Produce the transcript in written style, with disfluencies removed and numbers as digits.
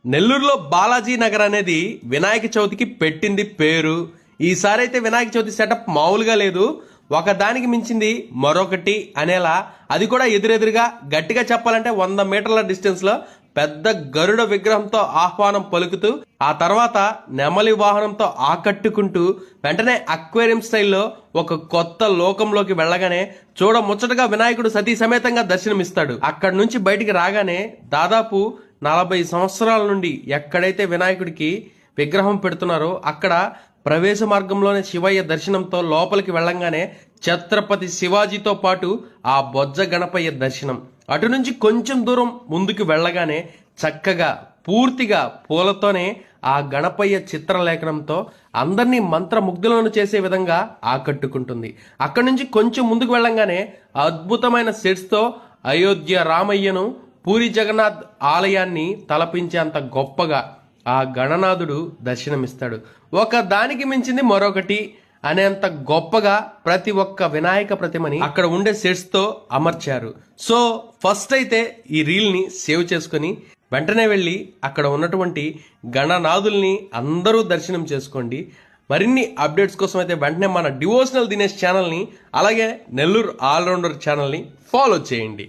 నెల్లూరులో బాలాజీ నగర్ అనేది వినాయక చవితికి పెట్టింది పేరు. ఈసారి అయితే వినాయక చవితి సెటప్ మామూలుగా లేదు. ఒకదానికి మించింది మరొకటి అనేలా, అది కూడా ఎదురెదురుగా, గట్టిగా చెప్పాలంటే 100 మీటర్ల డిస్టెన్స్ లో పెద్ద గరుడ విగ్రహంతో ఆహ్వానం పలుకుతూ, ఆ తర్వాత నెమలి వాహనంతో ఆకట్టుకుంటూ, వెంటనే అక్వేరియం స్టైల్లో ఒక కొత్త లోకంలోకి వెళ్ళగానే చూడ ముచ్చటగా వినాయకుడు సతీ సమేతంగా దర్శనమిస్తాడు. అక్కడి నుంచి బయటికి రాగానే దాదాపు 40 సంవత్సరాల నుండి ఎక్కడైతే వినాయకుడికి విగ్రహం పెడుతున్నారో అక్కడ ప్రవేశ మార్గంలోనే శివయ్య దర్శనంతో లోపలికి వెళ్ళంగానే ఛత్రపతి శివాజీతో పాటు ఆ బొజ్జ గణపయ్య దర్శనం. అటు నుంచి కొంచెం దూరం ముందుకు వెళ్ళగానే చక్కగా పూర్తిగా పూలతోనే ఆ గణపయ్య చిత్రలేఖనంతో అందరినీ మంత్రముగ్ధులను చేసే విధంగా ఆకట్టుకుంటుంది. అక్కడి నుంచి కొంచెం ముందుకు వెళ్ళంగానే అద్భుతమైన సెట్స్తో అయోధ్య రామయ్యను, పూరి జగన్నాథ్ ఆలయాన్ని తలపించేంత గొప్పగా ఆ గణనాథుడు దర్శనమిస్తాడు. ఒక దానికి మించింది మరొకటి అనేంత గొప్పగా ప్రతి ఒక్క వినాయక ప్రతిమని అక్కడ ఉండే సెట్స్ తో అమర్చారు. సో ఫస్ట్ అయితే ఈ రీల్ ని సేవ్ చేసుకుని వెంటనే వెళ్ళి అక్కడ ఉన్నటువంటి గణనాథుల్ని అందరూ దర్శనం చేసుకోండి. మరిన్ని అప్డేట్స్ కోసం అయితే వెంటనే మన డివోషనల్ దినేష్ ఛానల్ని, అలాగే నెల్లూరు ఆల్రౌండర్ ఛానల్ని ఫాలో చేయండి.